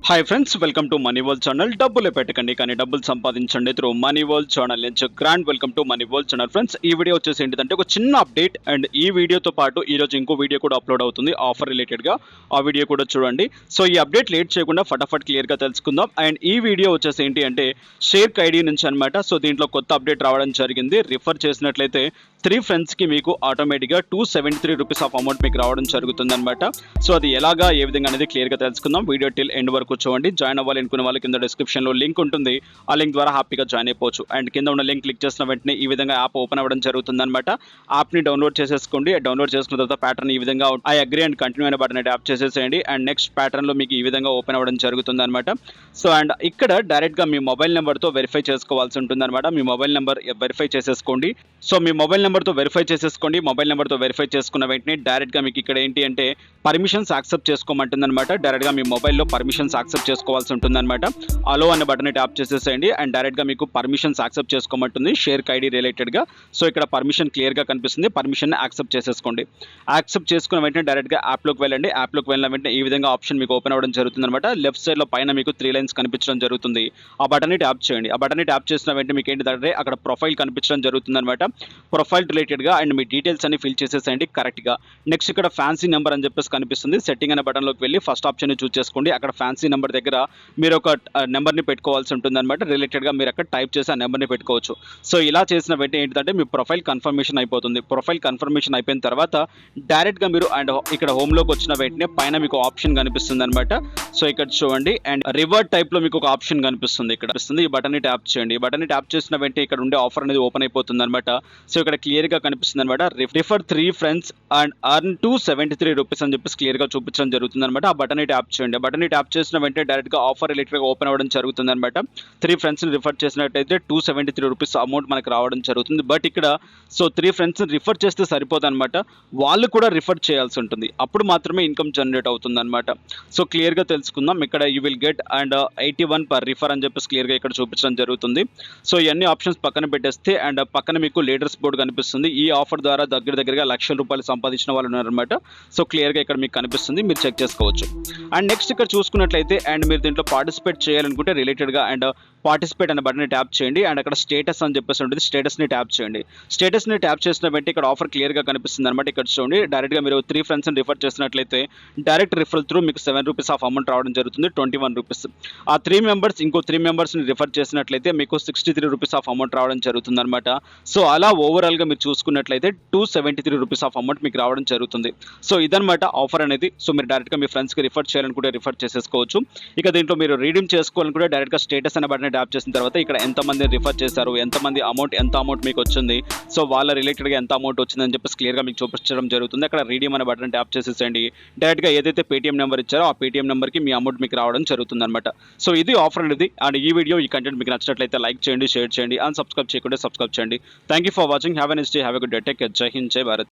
Hi friends, welcome to money world channel. డబ్బులు పెట్టకండి కానీ డబ్బులు సంపాదించండి త్రూ మనీ వరల్డ్ ఛానల్ నుంచి grand welcome to money world channel. Friends, ఈ వీడియో వచ్చేసి ఏంటంటే ఒక చిన్న అప్డేట్, అండ్ ఈ వీడియోతో పాటు ఈరోజు ఇంకో వీడియో కూడా అప్లోడ్ అవుతుంది ఆఫర్ రిలేటెడ్గా. ఆ వీడియో కూడా చూడండి. సో ఈ అప్డేట్ లేట్ చేయకుండా ఫటాఫట్ క్లియర్గా తెలుసుకుందాం. అండ్ ఈ వీడియో వచ్చేసి ఏంటి అంటే షేర్ ఐడి నుంచి అనమాట. సో దీంట్లో కొత్త అప్డేట్ రావడం జరిగింది. రిఫర్ చేసినట్లయితే 3 ఫ్రెండ్స్కి మీకు ఆటోమేటిక్గా 273 రూపీస్ ఆఫ్ అమౌంట్ మీకు రావడం జరుగుతుంది అనమాట. సో అది ఎలాగా ఏ విధంగా అనేది క్లియర్గా తెలుసుకుందాం. వీడియో టిల్ ఎండ్ వరకు చూడండి. జాయిన్ అవ్వాలి అనుకున్న వాళ్ళ కింద డిస్క్రిప్షన్లో లింక్ ఉంటుంది. ఆ లింక్ ద్వారా హ్యాపీగా జాయిన్ అయిపోవచ్చు. అండ్ కింద ఉన్న లింక్ క్లిక్ చేసిన వెంటనే ఈ విధంగా యాప్ ఓపెన్ అవ్వడం జరుగుతుంది అనమాట. యాప్ని డౌన్లోడ్ చేసేసుకోండి. డౌన్లోడ్ చేసుకున్న తర్వాత ప్యాటర్న్ ఈ విధంగా ఐ అగ్రీ అండ్ కంటిన్యూ అనే బటన్ ట్యాప్ చేసేసేయండి. అండ్ నెక్స్ట్ ప్యాటర్న్లో మీకు ఈ విధంగా ఓపెన్ అవ్వడం జరుగుతుంది అనమాట. సో అండ్ ఇక్కడ డైరెక్ట్గా మీ మొబైల్ నెంబర్తో వెరిఫై చేసుకోవాల్సి ఉంటుంది అనమాట. మీ మొబైల్ నెంబర్ వెరిఫై చేసేసుకోండి. సో మీ మొబైల్ నెంబర్తో వెరిఫై చేసేసుకోండి. మొబైల్ నెంబర్తో వెరిఫై చేసుకున్న వెంటనే డైరెక్ట్గా మీకు ఇక్కడ ఏంటి అంటే పర్మిషన్స్ యాక్సెప్ట్ చేసుకోమంటుంది అనమాట. డైరెక్ట్గా మీ మొబైల్లో పర్మిషన్స్ యాక్సెప్ట్ చేసుకోవాల్సి ఉంటుంది అనమాట. అలో అనే బటన్ ట్యాప్ చేసేసేయండి. అండ్ డైరెక్ట్గా మీకు పర్మిషన్స్ యాక్సెప్ట్ చేసుకోమంటుంది షేర్ ఐడి రిలేటెడ్గా. సో ఇక్కడ పర్మిషన్ క్లియర్గా కనిపిస్తుంది. పర్మిషన్ యాక్సెప్ట్ చేసేసుకోండి. యాక్సెప్ట్ చేసుకున్న వెంటనే డైరెక్ట్గా యాప్లోకి వెళ్ళండి. యాప్లోకి వెళ్ళిన వెంటనే ఈ విధంగా ఆప్షన్ మీకు ఓపెన్ అవ్వడం జరుగుతుంది అనమాట. లెఫ్ట్ సైడ్లో పైన మీకు 3 లైన్స్ కనిపించడం జరుగుతుంది. ఆ బటన్ని ట్యాప్ చేయండి. ఆ బటన్ని ట్యాప్ చేసిన వెంటనే మీకు ఏంటంటే అక్కడ ప్రొఫైల్ కనిపించడం జరుగుతుంది అనమాట. ప్రొఫైల్ రిలేటెడ్గా అండ్ మీ డీటెయిల్స్ అన్ని ఫిల్ చేసేసేయండి కరెక్ట్గా. నెక్స్ట్ ఇక్కడ ఫ్యాన్సీ నెంబర్ అని చెప్పేసి కనిపిస్తుంది. సెట్టింగ్ అనే బటన్లోకి వెళ్ళి ఫస్ట్ ఆప్షన్ చూస్ చేసుకోండి. అక్కడ ఫ్యాన్సీ నెంబర్ దగ్గర మీరు ఒక నెంబర్ని పెట్టుకోవాల్సి ఉంటుంది అనమాట. రిలేటెడ్గా మీరు అక్కడ టైప్ చేసి ఆ నెంబర్ని పెట్టుకోవచ్చు. సో ఇలా చేసిన వెంటనే ఏంటంటే మీ ప్రొఫైల్ కన్ఫర్మేషన్ అయిపోతుంది. ప్రొఫైల్ కన్ఫర్మేషన్ అయిపోయిన తర్వాత డైరెక్ట్గా మీరు అండ్ ఇక్కడ హోమ్లోకి వచ్చిన వెంటనే పైన మీకు ఆప్షన్ కనిపిస్తుంది అనమాట. సో ఇక్కడ చూడండి. అండ్ రివర్ట్ టైప్లో మీకు ఒక ఆప్షన్ కనిపిస్తుంది. ఇక్కడ ఈ బటన్ని ట్యాప్ చేయండి. ఈ బటన్ని ట్యాప్ చేసిన వెంటనే ఇక్కడ ఉండే ఆఫర్ అనేది ఓపెన్ అయిపోతుంది అనమాట. సో ఇక్కడ క్లియర్గా కనిపిస్తుంది అనమాట. Refer 3 friends and earn 273 rupees అని చెప్పేసి క్లియర్గా చూపించడం జరుగుతుంది అనమాట. ఆ బటన్ని ట్యాప్ చేయండి. ఆ బటన్ని ట్యాప్ చేసిన వెంటనే డైరెక్ట్గా ఆఫర్ రిలేటెడ్గా ఓపెన్ అవ్వడం జరుగుతుంది అనమాట. 3 ఫ్రెండ్స్ని రిఫర్ చేసినట్టయితే 273 రూపీస్ అమౌంట్ మనకు రావడం జరుగుతుంది. బట్ ఇక్కడ సో 3 ఫ్రెండ్స్ని రిఫర్ చేస్తే సరిపోదు అనమాట. వాళ్ళు కూడా రిఫర్ చేయాల్సి ఉంటుంది. అప్పుడు మాత్రమే ఇన్కమ్ జనరేట్ అవుతుంది అనమాట. సో క్లియర్గా తెలుసుకుందాం. ఇక్కడ you will get and 81 per refer అని చెప్పేసి క్లియర్గా ఇక్కడ చూపించడం జరుగుతుంది. సో ఇవన్నీ ఆప్షన్స్ పక్కన పెట్టేస్తే అండ్ పక్కన మీకు లీడర్స్ బోర్డు కనిపిస్తుంది. ఈ ఆఫర్ ద్వారా దగ్గరగా ₹1,00,000 సంపాదించిన వాళ్ళు ఉన్నారనమాట. సో క్లియర్గా ఇక్కడ మీకు కనిపిస్తుంది. మీరు చెక్ చేసుకోవచ్చు. అండ్ నెక్స్ట్ ఇక్కడ చూసుకున్నట్లయితే అండ్ మీరు దీంట్లో పార్టిసిపేట్ చేయాలనుకుంటే రిలేటెడ్గా అండ్ పార్టిసిపేట్ అనే బటన్ని ట్యాప్ చేయండి. అండ్ అక్కడ స్టేటస్ అని చెప్పేసి ఉంటుంది. స్టేటస్ని ట్యాప్ చేయండి. స్టేటస్ని ట్యాప్ చేసిన వెంటనే ఇక్కడ ఆఫర్ క్లియర్గా కనిపిస్తుంది అనమాట. ఇక్కడ చూడండి. డైరెక్ట్గా మీరు 3 ఫ్రెండ్స్ని రిఫర్ చేసినట్లయితే డైరెక్ట్ రిఫరల్ త్రూ మీకు 7 రూపీస్ ఆఫ్ అమౌంట్ రావడం జరుగుతుంది. 21 రూపీస్. ఆ 3 మెంబర్స్ ఇంకో 3 మెంబర్స్ని రిఫర్ చేసినట్లయితే మీకు 63 రూపీస్ ఆఫ్ అమౌంట్ రావడం జరుగుతుంది అనమాట. సో అలా ఓవరాల్గా మీరు చూసుకున్నట్లయితే 273 రూపీస్ ఆఫ్ అమౌంట్ మీకు రావడం జరుగుతుంది. సో ఇదనమాట ఆఫర్ అనేది. సో మీరు డైరెక్ట్గా మీ ఫ్రెండ్స్కి రిఫర్ చేయాలనుకుంటే రిఫర్ చేసేసుకోవచ్చు. ఇక దీంట్లో మీరు రీడీమ్ చేసుకోవాలనుకుంటే డైరెక్ట్గా స్టేటస్ అనే బటన్ ట్యాప్ చేసిన తర్వాత ఇక్కడ ఎంతమంది రిఫర్ చేశారు, ఎంత అమౌంట్ మీకు వచ్చింది, సో వాళ్ళ రిలేటెడ్గా ఎంత అమౌంట్ వచ్చిందని చెప్పేసి క్లియర్గా మీకు చూపించడం జరుగుతుంది. అక్కడ రీడీమ్ అనే బటన్ ట్యాప్ చేసేసండి. డైరెక్ట్గా ఏదైతే పేటీఎం నెంబర్ ఇచ్చారో ఆ పేటీఎం నెంబర్కి మీ అమౌంట్ మీకు రావడం జరుగుతుంది అనమాట. సో ఇది ఆఫర్ అనేది. అండ్ ఈ వీడియో ఈ కంటెంట్ మీకు నచ్చినట్లయితే లైక్ చేయండి, షేర్ చేయండి, అండ్ సబ్స్క్రైబ్ చేయకుండా సబ్స్క్రైబ్ చేయండి. Thank you for watching. Have a nice day. Have a good day. Take care. జై హింద్, జై భారత్.